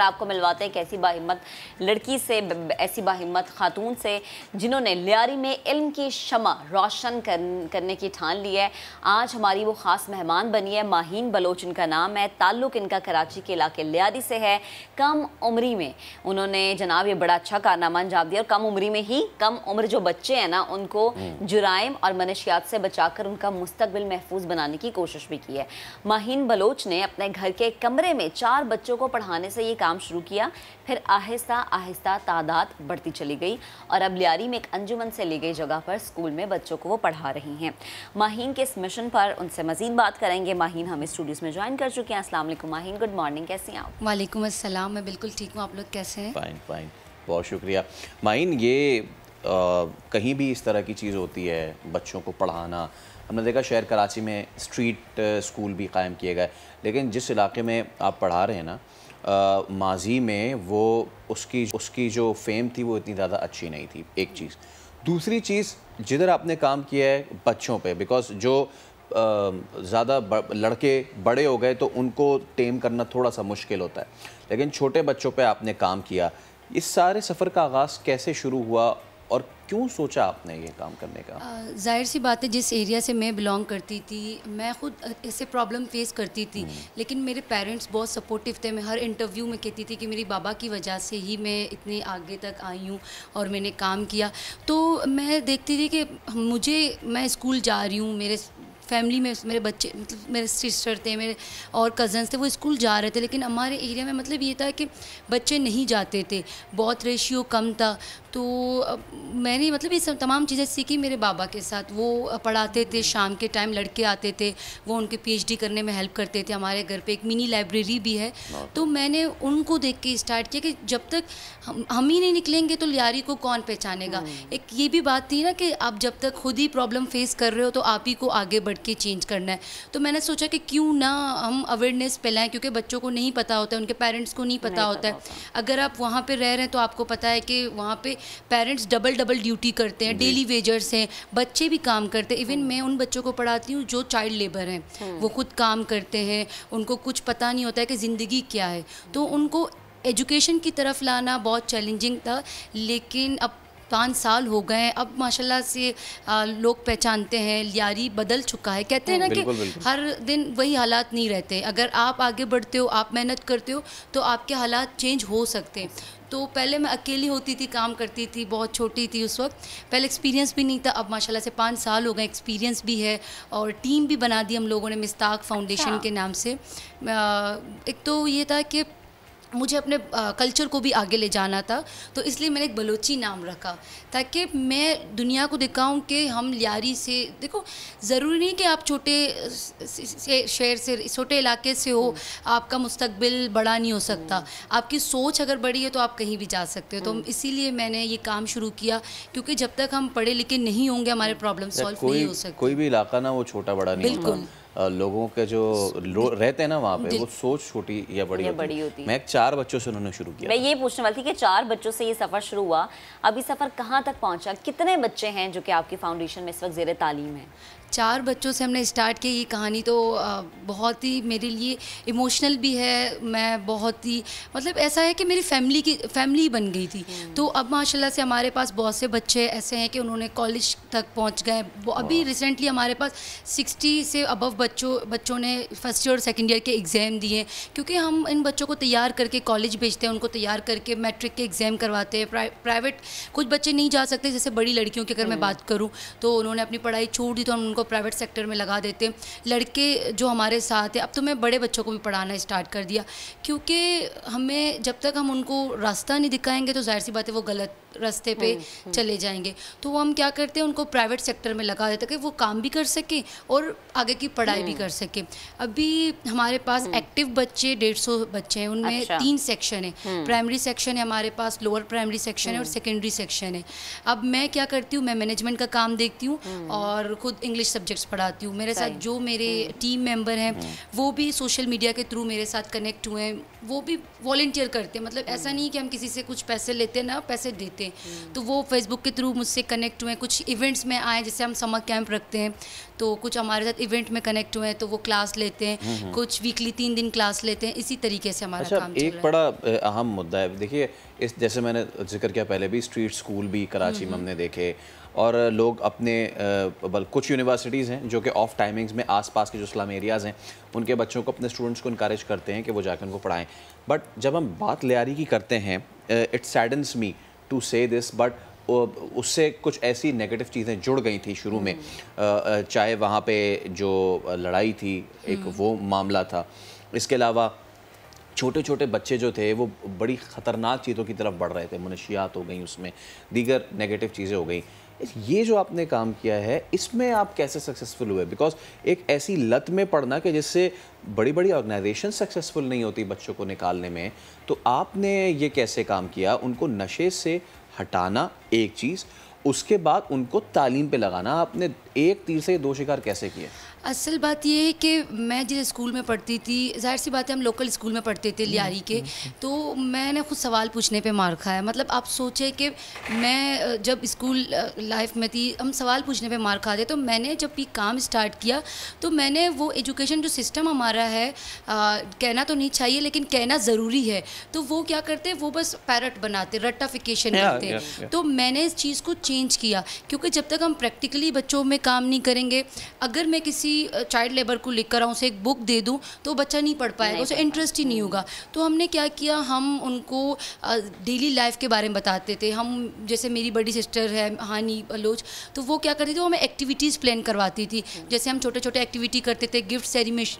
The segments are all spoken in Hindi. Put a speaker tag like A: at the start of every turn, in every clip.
A: और आपको मिलवाते हैं एक ऐसी बाहिम्मत लड़की से, ऐसी बाहिम्मत खातून से जिन्होंने लियारी में इल्म की शमा रोशन करने की ठान ली है। आज हमारी वो ख़ास मेहमान बनी है। माहीन बलोच इनका नाम है। ताल्लुक़ इनका कराची के इलाके लियारी से है। कम उम्री में उन्होंने जनाब ये बड़ा अच्छा कारनामा अंजाम दिया और कम उम्री में ही कम उम्र जो बच्चे हैं ना उनको जुराइम और मनशियात से बचाकर उनका मुस्तकबिल महफूज बनाने की कोशिश भी की है। माहीन बलोच ने अपने घर के कमरे में 4 बच्चों को पढ़ाने से ये काम शुरू किया, फिर आहिस्ता आहिस्ता तादाद बढ़ती चली गई और अब लियारी में एक अंजुमन से ली गई जगह पर स्कूल में बच्चों को वो पढ़ा रही हैं। माहीन के इस मिशन पर उनसे मजीद बात करेंगे। माहीन हमें स्टूडियोज में ज्वाइन कर चुके हैं। अस्सलाम वालेकुम माहीन, गुड मॉर्निंग, कैसी हैं आप?
B: वालेकुम अस्सलाम, मैं बिल्कुल ठीक हूँ, आप लोग कैसे हैं?
C: फाइन फाइन, बहुत शुक्रिया। माहीन, ये कहीं भी इस तरह की चीज़ होती है, बच्चों को पढ़ाना, हमने देखा शहर कराची में स्ट्रीट स्कूल भी कायम किए गए, लेकिन जिस इलाके में आप पढ़ा रहे हैं ना, माजी में वो उसकी जो फेम थी वो इतनी ज़्यादा अच्छी नहीं थी, एक चीज़। दूसरी चीज़, जिधर आपने काम किया है बच्चों पे, बिकॉज जो ज़्यादा लड़के बड़े हो गए तो उनको टेम करना थोड़ा सा मुश्किल होता है, लेकिन छोटे बच्चों पे आपने काम किया। इस सारे सफ़र का आगाज़ कैसे शुरू हुआ और क्यों सोचा आपने ये काम करने का?
B: जाहिर सी बात है, जिस एरिया से मैं बिलोंग करती थी, मैं खुद ऐसे प्रॉब्लम फेस करती थी, लेकिन मेरे पेरेंट्स बहुत सपोर्टिव थे। मैं हर इंटरव्यू में कहती थी कि मेरी बाबा की वजह से ही मैं इतने आगे तक आई हूँ और मैंने काम किया। तो मैं देखती थी कि मैं स्कूल जा रही हूँ, मेरे फैमिली में मेरे बच्चे, मतलब मेरे सिस्टर थे, मेरे और कज़न्स थे, वो स्कूल जा रहे थे, लेकिन हमारे एरिया में मतलब ये था कि बच्चे नहीं जाते थे, बहुत रेशियो कम था। तो मैंने मतलब ये सब तमाम चीज़ें सीखी मेरे बाबा के साथ। वो पढ़ाते थे, शाम के टाइम लड़के आते थे, वो उनके पीएचडी करने में हेल्प करते थे। हमारे घर पे एक मिनी लाइब्रेरी भी है, तो मैंने उनको देख के स्टार्ट किया कि जब तक हम ही नहीं निकलेंगे तो लियारी को कौन पहचानेगा। एक ये भी बात थी ना कि आप जब तक खुद ही प्रॉब्लम फेस कर रहे हो तो आप ही को आगे बढ़ के चेंज करना है। तो मैंने सोचा कि क्यों ना हम अवेयरनेस फैलाएं, क्योंकि बच्चों को नहीं पता होता है, उनके पेरेंट्स को नहीं पता होता है। अगर आप वहाँ पे रह रहे हैं तो आपको पता है कि वहाँ पे पेरेंट्स डबल ड्यूटी करते हैं, डेली वेजर्स हैं, बच्चे भी काम करते हैं। इवन मैं उन बच्चों को पढ़ाती हूँ जो चाइल्ड लेबर हैं, वो खुद काम करते हैं, उनको कुछ पता नहीं होता है कि ज़िंदगी क्या है। तो उनको एजुकेशन की तरफ लाना बहुत चैलेंजिंग था, लेकिन अब 5 साल हो गए हैं, अब माशाल्लाह से लोग पहचानते हैं, लियारी बदल चुका है। कहते हैं ना कि हर दिन वही हालात नहीं रहते, अगर आप आगे बढ़ते हो, आप मेहनत करते हो तो आपके हालात चेंज हो सकते हैं। तो पहले मैं अकेली होती थी, काम करती थी, बहुत छोटी थी उस वक्त, पहले एक्सपीरियंस भी नहीं था। अब माशाल्लाह से 5 साल हो गए, एक्सपीरियंस भी है और टीम भी बना दी हम लोगों ने मिस्ताक फाउंडेशन के नाम से। एक तो ये था कि मुझे अपने कल्चर को भी आगे ले जाना था, तो इसलिए मैंने एक बलोची नाम रखा ताकि मैं दुनिया को दिखाऊं कि हम लियारी से, देखो ज़रूरी नहीं कि आप छोटे शहर से, छोटे इलाके से हो, आपका मुस्तकबिल बड़ा नहीं हो सकता। आपकी सोच अगर बड़ी है तो आप कहीं भी जा सकते हो। तो इसीलिए मैंने ये काम शुरू किया, क्योंकि जब तक हम पढ़े लिखे नहीं होंगे हमारे प्रॉब्लम सॉल्व नहीं हो सकते।
C: कोई भी इलाका ना वो छोटा बड़ा नहीं होता, लोगों के जो रहते हैं ना वहाँ पे, वो सोच छोटी या बड़ी होती है। मैं 4 बच्चों से उन्होंने शुरू किया।
A: मैं ये पूछने वाली थी कि 4 बच्चों से ये सफ़र शुरू हुआ, अभी सफ़र कहाँ तक पहुँचा? कितने बच्चे हैं जो कि आपकी फाउंडेशन में इस वक्त ज़ेरे तालीम है?
B: 4 बच्चों से हमने स्टार्ट की। ये कहानी तो बहुत ही मेरे लिए इमोशनल भी है। मैं बहुत ही, मतलब ऐसा है कि मेरी फैमिली बन गई थी। तो अब माशाल्लाह से हमारे पास बहुत से बच्चे ऐसे हैं कि उन्होंने कॉलेज तक पहुंच गए। अभी रिसेंटली हमारे पास 60 से अबव बच्चों ने फर्स्ट ईयर और सेकेंड ईयर के एग्ज़ाम दिए, क्योंकि हम इन बच्चों को तैयार करके कॉलेज भेजते हैं, उनको तैयार करके मैट्रिक के एग्ज़ाम करवाते हैं। प्राइवेट कुछ बच्चे नहीं जा सकते, जैसे बड़ी लड़कियों की अगर मैं बात करूँ तो उन्होंने अपनी पढ़ाई छोड़ दी, तो हम उनको प्राइवेट सेक्टर में लगा देते हैं। लड़के जो हमारे साथ हैं, अब तो मैं बड़े बच्चों को भी पढ़ाना स्टार्ट कर दिया, क्योंकि हमें जब तक हम उनको रास्ता नहीं दिखाएंगे तो जाहिर सी बात है वो गलत रास्ते पे चले जाएंगे। तो हम क्या करते हैं, उनको प्राइवेट सेक्टर में लगा देते हैं कि वो काम भी कर सके और आगे की पढ़ाई भी कर सके। अभी हमारे पास एक्टिव बच्चे 150 बच्चे हैं, उनमें 3 सेक्शन है। प्राइमरी सेक्शन है हमारे पास, लोअर प्राइमरी सेक्शन है और सेकेंडरी सेक्शन है। अब मैं क्या करती हूँ, मैं मैनेजमेंट का काम देखती हूँ और खुद इंग्लिश सब्जेक्ट्स पढ़ाती हूँ। मेरे साथ जो मेरे टीम मेंबर हैं वो भी सोशल मीडिया के थ्रू मेरे साथ कनेक्ट हुए हैं, वो भी वॉलंटियर करते हैं। मतलब ऐसा नहीं कि हम किसी से कुछ पैसे लेते हैं ना पैसे देते हैं, तो वो फेसबुक के थ्रू मुझसे कनेक्ट हुए हैं। कुछ इवेंट्स में आए, जैसे हम समर कैंप रखते हैं तो कुछ हमारे साथ इवेंट में कनेक्ट हुए हैं तो वो क्लास लेते हैं, कुछ वीकली 3 दिन क्लास लेते हैं। इसी तरीके से हमारा काम चल रहा है।
C: एक बड़ा अहम मुद्दा है, देखिए इस जैसे मैंने जिक्र किया पहले भी, स्ट्रीट स्कूल भी कराची में हमने देखे, और लोग अपने कुछ यूनिवर्सिटीज़ हैं जो कि ऑफ टाइमिंग्स में आसपास के जो स्लम एरियाज़ हैं उनके बच्चों को, अपने स्टूडेंट्स को इनकरेज करते हैं कि वो जाकर उनको पढ़ाएं। बट जब हम बात लियारी की करते हैं, इट सैडन्स मी टू से दिस, बट उससे कुछ ऐसी नेगेटिव चीज़ें जुड़ गई थी शुरू में, चाहे वहाँ पे जो लड़ाई थी एक वो मामला था, इसके अलावा छोटे छोटे बच्चे जो थे वो बड़ी ख़तरनाक चीज़ों की तरफ बढ़ रहे थे, मनशियात हो गई, उसमें दीगर नेगेटिव चीज़ें हो गई। ये जो आपने काम किया है इसमें आप कैसे सक्सेसफुल हुए? बिकॉज एक ऐसी लत में पड़ना कि जिससे बड़ी बड़ी ऑर्गेनाइजेशन सक्सेसफुल नहीं होती बच्चों को निकालने में, तो आपने ये कैसे काम किया? उनको नशे से हटाना एक चीज़, उसके बाद उनको तालीम पे लगाना, आपने एक तीर से 2 शिकार कैसे किए?
B: असल बात ये है कि मैं जिस स्कूल में पढ़ती थी, ज़ाहिर सी बात है हम लोकल स्कूल में पढ़ते थे लियारी के, तो मैंने खुद सवाल पूछने पे मार खाया। मतलब आप सोचे कि मैं जब स्कूल लाइफ में थी हम सवाल पूछने पे मार खाते, तो मैंने जब भी काम स्टार्ट किया तो मैंने वो एजुकेशन जो सिस्टम हमारा है, कहना तो नहीं चाहिए लेकिन कहना ज़रूरी है, तो वो क्या करते हैं, वो बस पैरट बनाते, रट्टाफिकेशन करते हैं। तो मैंने इस चीज़ को चेंज किया, क्योंकि जब तक हम प्रैक्टिकली बच्चों में काम नहीं करेंगे, अगर मैं किसी चाइल्ड लेबर को लिखकर आऊँ, उसे एक बुक दे दूँ तो बच्चा नहीं पढ़ पाएगा, उसे इंटरेस्ट ही नहीं होगा। तो हमने क्या किया, हम उनको डेली लाइफ के बारे में बताते थे। हम जैसे मेरी बड़ी सिस्टर है हानी बलोच, तो वो क्या करती थी, वो हमें एक्टिविटीज़ प्लान करवाती थी। जैसे हम छोटे छोटे एक्टिविटी करते थे, गिफ्ट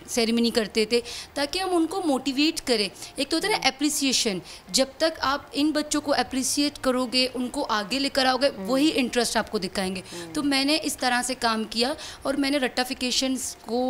B: सेरेमनी करते थे, ताकि हम उनको मोटिवेट करें। एक तो होता है ना एप्रिसिएशन, जब तक आप इन बच्चों को अप्रिसिएट करोगे, उनको आगे लेकर आओगे, वही इंटरेस्ट आपको दिखाएंगे। तो मैंने इस तरह से काम किया और मैंने रट्टाफिकेशन को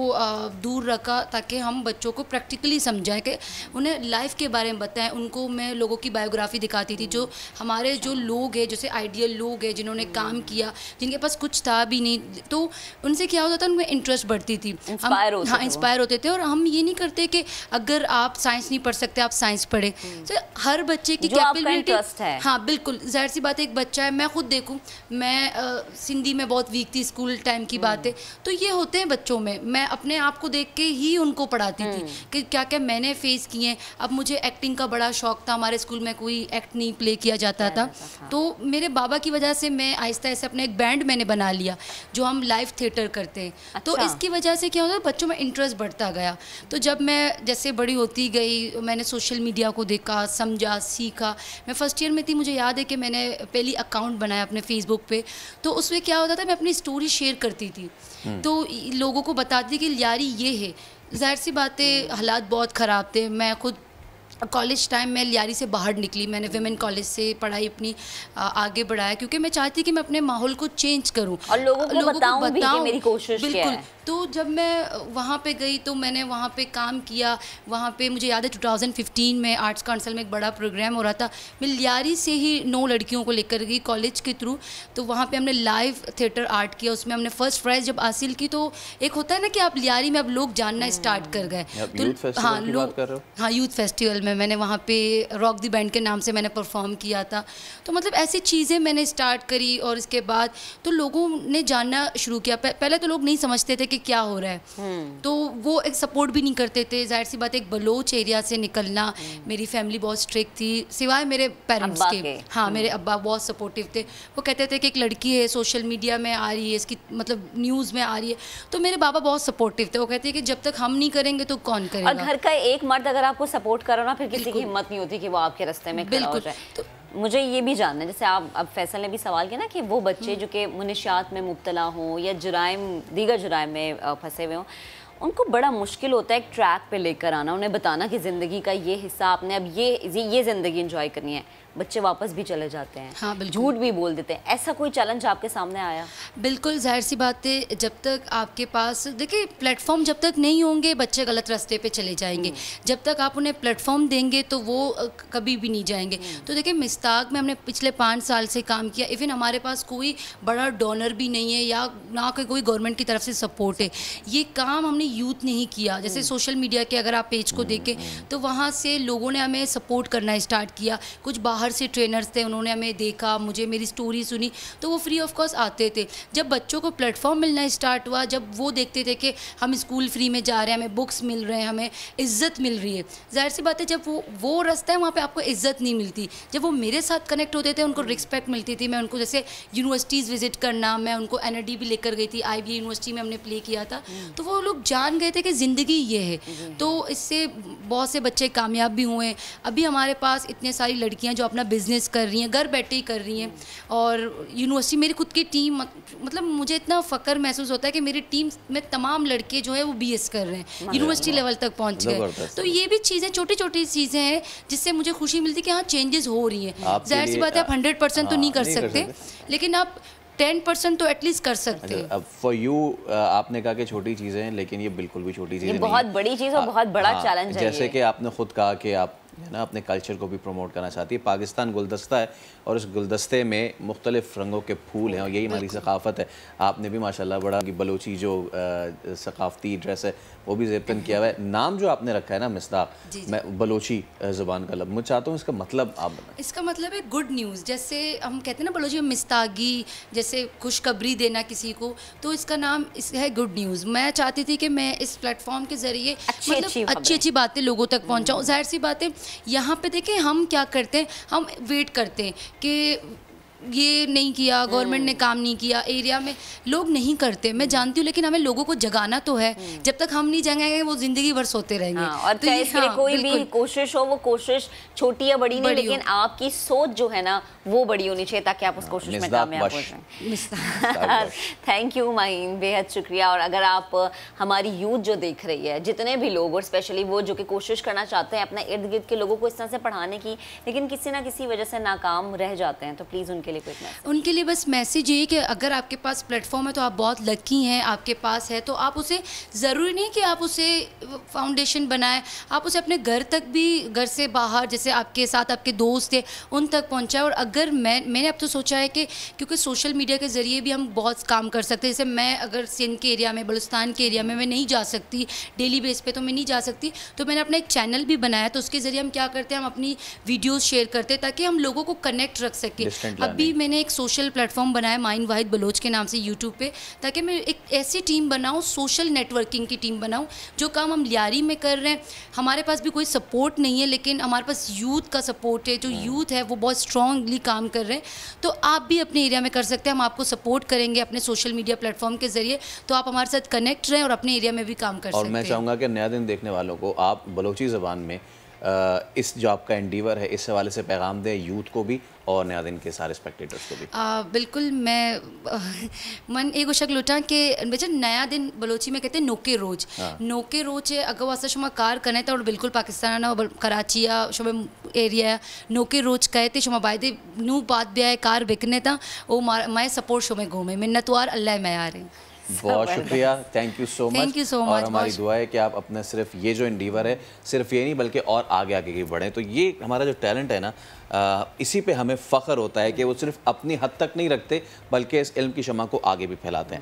B: दूर रखा, ताकि हम बच्चों को प्रैक्टिकली समझाएं, कि उन्हें लाइफ के बारे में बताएं। उनको मैं लोगों की बायोग्राफी दिखाती थी, जो हमारे जो लोग हैं, जैसे आइडियल लोग हैं जिन्होंने काम किया, जिनके पास कुछ था भी नहीं, तो उनसे क्या होता था, उनमें इंटरेस्ट बढ़ती थी, इंस्पायर होते थे। और हम ये नहीं करते कि अगर आप साइंस नहीं पढ़ सकते आप साइंस पढ़े, तो हर बच्चे की कैपेबिलिटी है। हाँ बिल्कुल, जाहिर सी बात है, एक बच्चा है, मैं खुद देखूँ, मैं सिंधी में बहुत वीक थी, स्कूल टाइम की बात है, तो ये होते हैं बच्चों में। मैं अपने आप को देख के ही उनको पढ़ाती थी कि क्या क्या मैंने फेस किए। अब मुझे एक्टिंग का बड़ा शौक था, हमारे स्कूल में कोई एक्ट नहीं प्ले किया जाता था, तो मेरे बाबा की वजह से मैं आहिस्ता आहिस्ता अपने एक बैंड मैंने बना लिया जो हम लाइव थिएटर करते हैं। अच्छा। तो इसकी वजह से क्या होता है, बच्चों में इंटरेस्ट बढ़ता गया। तो जब मैं जैसे बड़ी होती गई, मैंने सोशल मीडिया को देखा, समझा, सीखा। मैं फर्स्ट ईयर में थी, मुझे याद है कि मैंने पहली अकाउंट बनाया अपने फेसबुक पे, तो उसमें क्या होता था, मैं अपनी स्टोरी शेयर करती थी, तो लोगों को बताती कि लियारी ये है। ज़ाहिर सी बातें, हालात बहुत ख़राब थे। मैं खुद कॉलेज टाइम में लियारी से बाहर निकली, मैंने विमेन कॉलेज से पढ़ाई अपनी आगे बढ़ाया, क्योंकि मैं चाहती कि मैं अपने माहौल को चेंज करूं और लोगों को बताऊं भी कि मेरी कोशिश क्या है। तो जब मैं वहाँ पे गई तो मैंने वहाँ पे काम किया। वहाँ पे मुझे याद है 2015 में आर्ट्स काउंसिल में एक बड़ा प्रोग्राम हो रहा था, मैं लियारी से ही 9 लड़कियों को लेकर गई कॉलेज के थ्रू। तो वहाँ पे हमने लाइव थिएटर आर्ट किया, उसमें हमने फर्स्ट प्राइज़ जब हासिल की, तो एक होता है ना कि आप लियारी में अब लोग जानना स्टार्ट कर गए। तो हाँ लोग, हाँ यूथ फेस्टिवल में मैंने वहाँ पे रॉक दी बैंड के नाम से मैंने परफॉर्म किया था। तो मतलब ऐसी चीज़ें मैंने स्टार्ट करी, और इसके बाद तो लोगों ने जानना शुरू किया। पहले तो लोग नहीं समझते थे कि क्या हो रहा है, तो वो एक सपोर्ट भी नहीं करते थे। जाहिर सी बात है, एक बलोच एरिया से निकलना, मेरी फैमिली बहुत स्ट्रिक्ट थी, सिवाय मेरे पेरेंट्स के। हाँ, मेरे अब्बा बहुत सपोर्टिव थे। वो कहते थे कि एक लड़की है, सोशल मीडिया में आ रही है, इसकी मतलब न्यूज़ में आ रही है, तो मेरे बाबा बहुत सपोर्टिव थे। वो कहते हैं कि जब तक हम नहीं करेंगे तो कौन करेगा।
A: और घर का एक मर्द अगर आपको सपोर्ट करो ना, फिर किसी की हिम्मत नहीं होती कि वो आपके रास्ते में खड़ा हो जाए। तो मुझे ये भी जानना है, जैसे आप अब फैसल ने भी सवाल किया ना कि वो बच्चे जो कि मुनशियात में मुब्तला हों या जुराइम, दीगर जुराइम में फंसे हुए हों, उनको बड़ा मुश्किल होता है एक ट्रैक पे लेकर आना, उन्हें बताना कि ज़िंदगी का ये हिस्सा आपने अब ये ज़िंदगी एंजॉय करनी है। बच्चे वापस भी चले जाते हैं,
B: हाँ,
A: झूठ भी बोल देते हैं। ऐसा कोई चैलेंज आपके सामने आया?
B: बिल्कुल, जाहिर सी बात है, जब तक आपके पास देखिए प्लेटफॉर्म जब तक नहीं होंगे बच्चे गलत रास्ते पे चले जाएंगे। जब तक आप उन्हें प्लेटफॉर्म देंगे तो वो कभी भी नहीं जाएंगे। तो देखिए मिस्ताक में हमने पिछले 5 साल से काम किया। इवन हमारे पास कोई बड़ा डोनर भी नहीं है या ना कोई गवर्नमेंट की तरफ से सपोर्ट है। ये काम हमने यूथ ने ही किया। जैसे सोशल मीडिया के अगर आप पेज को देखें तो वहाँ से लोगों ने हमें सपोर्ट करना स्टार्ट किया। कुछ बाहर से ट्रेनर्स थे, उन्होंने हमें देखा, मुझे मेरी स्टोरी सुनी, तो वो फ्री ऑफ कॉस्ट आते थे। जब बच्चों को प्लेटफॉर्म मिलना स्टार्ट हुआ, जब वो देखते थे कि हम स्कूल फ्री में जा रहे हैं, हमें बुक्स मिल रहे हैं, हमें इज़्ज़त मिल रही है, जाहिर सी बात है जब वो रास्ता है वहाँ पे आपको इज़्ज़त नहीं मिलती। जब वो मेरे साथ कनेक्ट होते थे उनको रिस्पेक्ट मिलती थी। मैं उनको जैसे यूनिवर्सिटीज़ विजिट करना, मैं उनको NID भी लेकर गई थी, IBA यूनिवर्सिटी में हमने प्ले किया था, तो वो लोग जान गए थे कि ज़िंदगी ये है। तो इससे बहुत से बच्चे कामयाब भी हुए। अभी हमारे पास इतने सारी लड़कियाँ जो अपना बिजनेस कर रही हैं, घर बैठे ही कर रही हैं। और यूनिवर्सिटी मेरी खुद की टीम, मतलब मुझे इतना फ़ख्र महसूस होता है कि मेरी टीम में तमाम लड़के जो है वो BS कर रहे हैं, यूनिवर्सिटी लेवल तक पहुंच गए। तो ये भी चीज़ें, छोटी छोटी चीज़ें हैं जिससे मुझे खुशी मिलती है कि हाँ चेंजेस हो रही हैं। जाहिर सी बात है आप 100% तो नहीं कर सकते, लेकिन आप 10% तो एटलीस्ट कर सकते हैं।
C: अब फॉर यू आपने कहा कि छोटी चीज़ें हैं, लेकिन ये बिल्कुल भी छोटी चीज़ें नहीं,
A: बहुत बड़ी चीज़ और बहुत बड़ा चैलेंज है।
C: जैसे कि आपने खुद कहा कि आप है ना अपने कल्चर को भी प्रमोट करना चाहती है। पाकिस्तान गुलदस्ता है और उस गुलदस्ते में मुख्तलिफ रंगों के फूल हैं और यही हमारी सकाफ़त है। आपने भी माशाल्लाह बड़ा बलोची जो सकाफ़ती ड्रेस है वो भी ज़ेबतन किया हुआ है। नाम जो आपने रखा है ना मिस्ताक, मैं बलोची ज़बान का मैं चाहता हूँ इसका मतलब आप बताएं।
B: इसका मतलब है गुड न्यूज़। जैसे हम कहते हैं ना बलोची में मिस्तागी, जैसे खुशखबरी देना किसी को, तो इसका नाम है गुड न्यूज़। मैं चाहती थी कि मैं इस प्लेटफॉर्म के ज़रिए अच्छी अच्छी बातें लोगों तक पहुँचाऊँ। जाहिर सी बात है यहाँ पे देखें हम क्या करते हैं, हम वेट करते हैं कि ये नहीं किया, गवर्नमेंट ने काम नहीं किया, एरिया में लोग नहीं करते, मैं जानती हूँ, लेकिन हमें लोगों को जगाना तो है। जब तक हम नहीं जगाएंगे वो जिंदगी भर सोते रहेंगे।
A: और तो इसके लिए कोई भी कोशिश हो, वो कोशिश छोटी या बड़ी नहीं, लेकिन आपकी सोच जो है ना वो बड़ी होनी चाहिए ताकि आप उस कोशिश में कामयाब हो जाएं। थैंक यू माहीन, बेहद शुक्रिया। और अगर आप हमारी यूथ जो देख रही है, जितने भी लोग और स्पेशली वो जो कि कोशिश करना चाहते हैं अपना इर्द गिर्द के लोगों को इस तरह से पढ़ाने की, लेकिन किसी ना किसी वजह से नाकाम रह जाते हैं, तो प्लीज़
B: उनके लिए बस मैसेज ये कि अगर आपके पास प्लेटफॉर्म है तो आप बहुत लकी हैं, आपके पास है तो आप उसे, ज़रूरी नहीं कि आप उसे फाउंडेशन बनाएं, आप उसे अपने घर तक भी, घर से बाहर जैसे आपके साथ आपके दोस्त थे उन तक पहुंचाएं। और अगर मैंने अब तो सोचा है कि क्योंकि सोशल मीडिया के ज़रिए भी हम बहुत काम कर सकते हैं। जैसे मैं अगर सिंध के एरिया में, बलुस्तान के एरिया में मैं नहीं जा सकती, डेली बेस पे तो मैं नहीं जा सकती, तो मैंने अपना एक चैनल भी बनाया। तो उसके ज़रिए हम क्या करते हैं, हम अपनी वीडियोज़ शेयर करते हैं ताकि हम लोगों को कनेक्ट रख सकें। अभी मैंने एक सोशल प्लेटफॉर्म बनाया माइन वाहिद बलोच के नाम से यूट्यूब पे, ताकि मैं एक ऐसी टीम बनाऊं, सोशल नेटवर्किंग की टीम बनाऊं। जो काम हम लियारी में कर रहे हैं, हमारे पास भी कोई सपोर्ट नहीं है, लेकिन हमारे पास यूथ का सपोर्ट है। जो यूथ है वो बहुत स्ट्रांगली काम कर रहे हैं। तो आप भी अपने एरिया में कर सकते हैं, हम आपको सपोर्ट करेंगे अपने सोशल मीडिया प्लेटफॉर्म के ज़रिए। तो आप हमारे साथ कनेक्ट रहें और अपने एरिया में भी काम कर सकते हैं।
C: और मैं चाहूँगा कि नया दिन देखने वालों को आप बलोची ज़बान में इस जो आपका एंडीवर है इस हवाले से पैगाम दें यूथ को भी और नया दिन के सारे स्पेक्टेटर्स को भी।
B: बिल्कुल, मैं मन एक शक लुटा कि बेचा नया दिन बलोची में कहते हैं नोके रोज। नोके रोज है अगर वास्ता शुमा कार करने था और बिल्कुल पाकिस्तान ना कराची या शुमा एरिया नोके रोज कहे थे शुमा बायदे नू बात भी आए कार बिकने था वो मैं सपोर्ट शुमे घूमे मिन्नतवार अल्लाह मैं आ रही।
C: बहुत शुक्रिया, थैंक यू सो मच। और हमारी दुआ है कि आप अपना सिर्फ ये जो एंडीवर है सिर्फ ये नहीं बल्कि और आगे आगे की बढ़ें। तो ये हमारा जो टैलेंट है ना, इसी पे हमें फ़ख्र होता है कि वो सिर्फ अपनी हद तक नहीं रखते बल्कि इस इल्म की शमा को आगे भी फैलाते हैं।